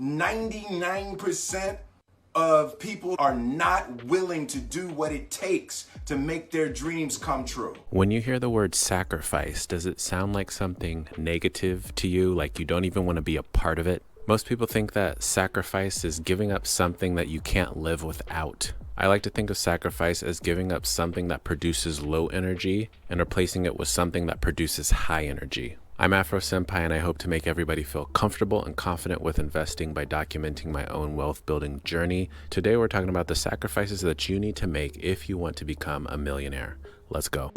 99% of people are not willing to do what it takes to make their dreams come true. When you hear the word sacrifice, does it sound like something negative to you, like you don't even want to be a part of it? Most people think that sacrifice is giving up something that you can't live without. I like to think of sacrifice as giving up something that produces low energy and replacing it with something that produces high energy. I'm Afro Senpai, and I hope to make everybody feel comfortable and confident with investing by documenting my own wealth building journey. Today we're talking about the sacrifices that you need to make if you want to become a millionaire. Let's go.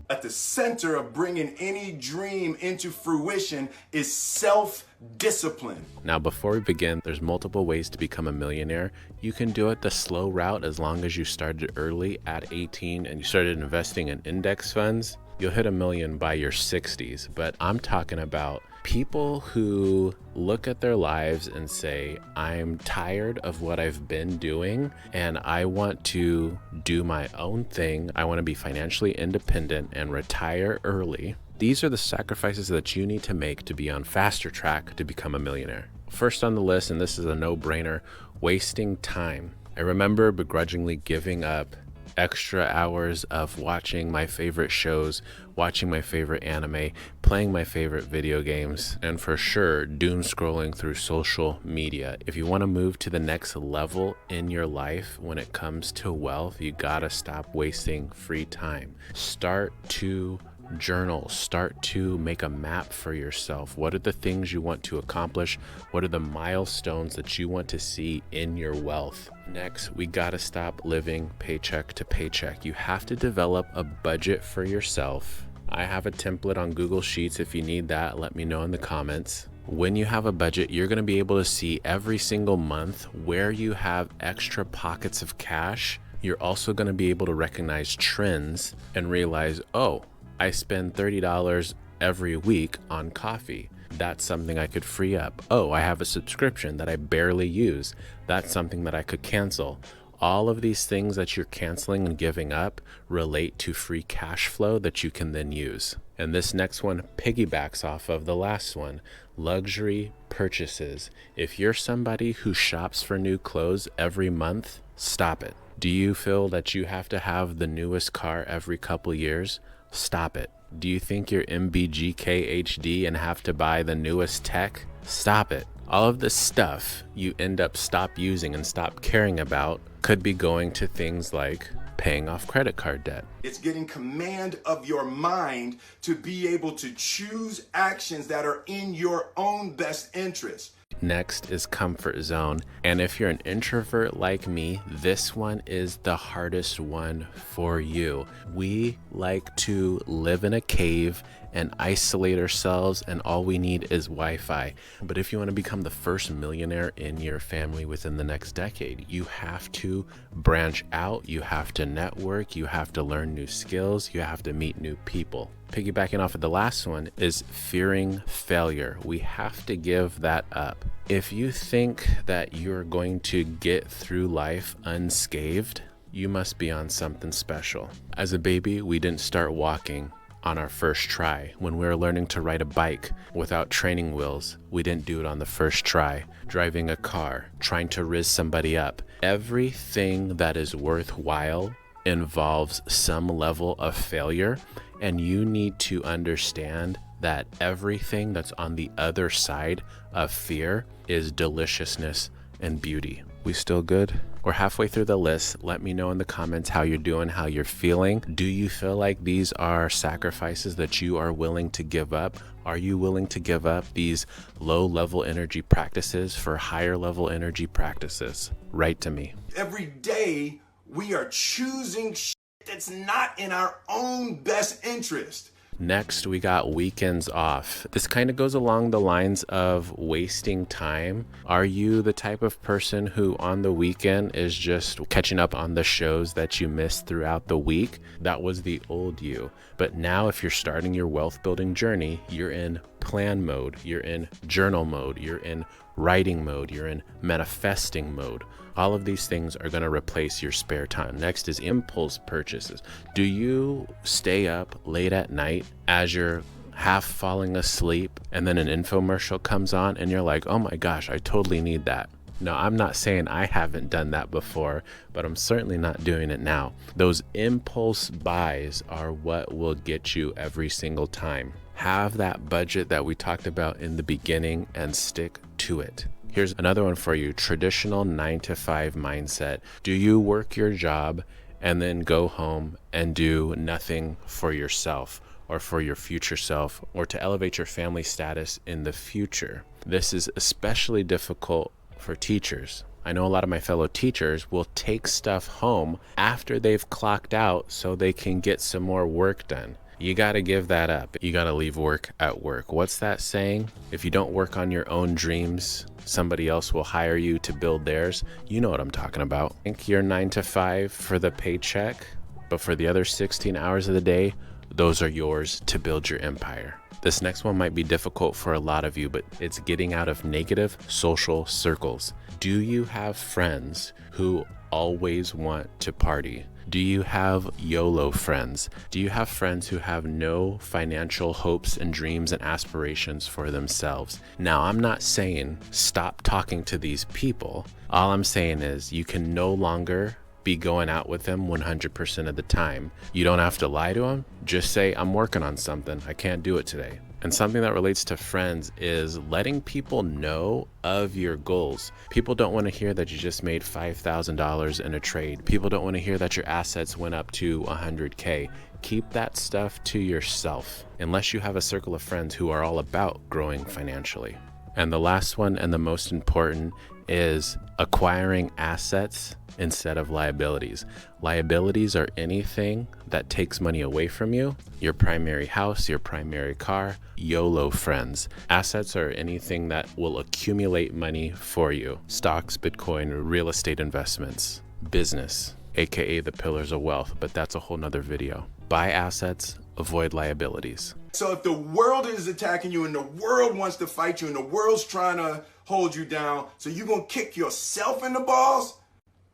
At the center of bringing any dream into fruition is self-discipline. Now, before we begin, there's multiple ways to become a millionaire. You can do it the slow route as long as you started early at 18 and you started investing in index funds. You'll hit $1 million by your 60s, but I'm talking about people who look at their lives and say, I'm tired of what I've been doing and I want to do my own thing. I want to be financially independent and retire early. These are the sacrifices that you need to make to be on faster track to become a millionaire. First on the list, and this is a no-brainer, wasting time. I remember begrudgingly giving up extra hours of watching my favorite shows, watching my favorite anime, playing my favorite video games, and for sure doom scrolling through social media. If you want to move to the next level in your life when it comes to wealth, you gotta stop wasting free time. Start to journal, start to make a map for yourself. What are the things you want to accomplish? What are the milestones that you want to see in your wealth? Next, we gotta stop living paycheck to paycheck. You have to develop a budget for yourself. I have a template on Google Sheets. If you need that, let me know in the comments. When you have a budget, you're gonna be able to see every single month where you have extra pockets of cash. You're also gonna be able to recognize trends and realize, oh, I spend $30 every week on coffee. That's something I could free up. Oh, I have a subscription that I barely use. That's something that I could cancel. All of these things that you're canceling and giving up relate to free cash flow that you can then use. And this next one piggybacks off of the last one, luxury purchases. If you're somebody who shops for new clothes every month, stop it. Do you feel that you have to have the newest car every couple years? Stop it. Do you think you're MBGK HD and have to buy the newest tech? Stop it. All of this stuff you end up stop using and stop caring about could be going to things like paying off credit card debt. It's getting command of your mind to be able to choose actions that are in your own best interest. Next is comfort zone. And if you're an introvert like me, this one is the hardest one for you. We like to live in a cave and isolate ourselves, and all we need is Wi-Fi. But if you want to become the first millionaire in your family within the next decade, you have to branch out, you have to network, you have to learn new skills, you have to meet new people. Piggybacking off of the last one is fearing failure. We have to give that up. If you think that you're going to get through life unscathed, you must be on something special. As a baby, we didn't start walking on our first try. When we were learning to ride a bike without training wheels, we didn't do it on the first try. Driving a car, trying to riz somebody up. Everything that is worthwhile involves some level of failure, and you need to understand that everything that's on the other side of fear is deliciousness and beauty. We still good? We're halfway through the list. Let me know in the comments how you're doing, how you're feeling. Do you feel like these are sacrifices that you are willing to give up? Are you willing to give up these low-level energy practices for higher-level energy practices? Write to me. Every day, we are choosing shit that's not in our own best interest. Next, we got weekends off. This kind of goes along the lines of wasting time. Are you the type of person who on the weekend is just catching up on the shows that you missed throughout the week? That was the old you. But now if you're starting your wealth building journey, you're in plan mode, you're in journal mode, you're in writing mode, you're in manifesting mode. All of these things are going to replace your spare time. Next is impulse purchases. Do you stay up late at night as you're half falling asleep, and then an infomercial comes on and you're like, oh my gosh, I totally need that. Now, I'm not saying I haven't done that before, but I'm certainly not doing it now. Those impulse buys are what will get you every single time. Have that budget that we talked about in the beginning and stick to it. Here's another one for you. Traditional 9-to-5 mindset. Do you work your job and then go home and do nothing for yourself or for your future self or to elevate your family status in the future? This is especially difficult for teachers. I know a lot of my fellow teachers will take stuff home after they've clocked out so they can get some more work done. You got to give that up. You got to leave work at work. What's that saying? If you don't work on your own dreams, somebody else will hire you to build theirs. You know what I'm talking about. Think you're 9-to-5 for the paycheck, but for the other 16 hours of the day, those are yours to build your empire. This next one might be difficult for a lot of you, but it's getting out of negative social circles. Do you have friends who always want to party? Do you have YOLO friends? Do you have friends who have no financial hopes and dreams and aspirations for themselves? Now, I'm not saying stop talking to these people. All I'm saying is you can no longer be going out with them 100% of the time. You don't have to lie to them. Just say, I'm working on something. I can't do it today. And something that relates to friends is letting people know of your goals. People don't want to hear that you just made $5,000 in a trade. People don't want to hear that your assets went up to 100K. Keep that stuff to yourself, unless you have a circle of friends who are all about growing financially. And the last one, and the most important, is acquiring assets instead of liabilities. Liabilities are anything that takes money away from you. Your primary house, your primary car, YOLO friends. Assets are anything that will accumulate money for you. Stocks, Bitcoin, real estate investments, business, aka the pillars of wealth, but that's a whole nother video. Buy assets, avoid liabilities. So if the world is attacking you and the world wants to fight you and the world's trying to hold you down, so you're going to kick yourself in the balls?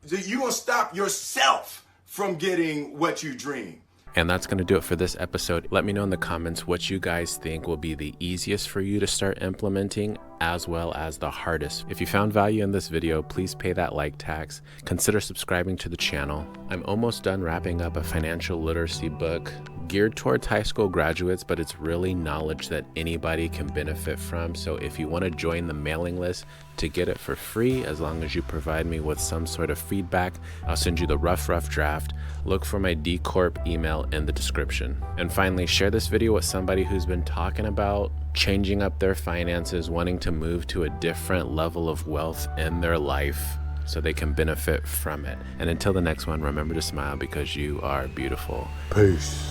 So you're going to stop yourself from getting what you dream. And that's going to do it for this episode. Let me know in the comments what you guys think will be the easiest for you to start implementing, as well as the hardest. If you found value in this video, please pay that like tax. Consider subscribing to the channel. I'm almost done wrapping up a financial literacy book geared towards high school graduates, but it's really knowledge that anybody can benefit from. So if you want to join the mailing list to get it for free, as long as you provide me with some sort of feedback, I'll send you the rough draft. Look for my D Corp email in the description. And finally, share this video with somebody who's been talking about changing up their finances, wanting to move to a different level of wealth in their life so they can benefit from it. And until the next one, remember to smile because you are beautiful. Peace.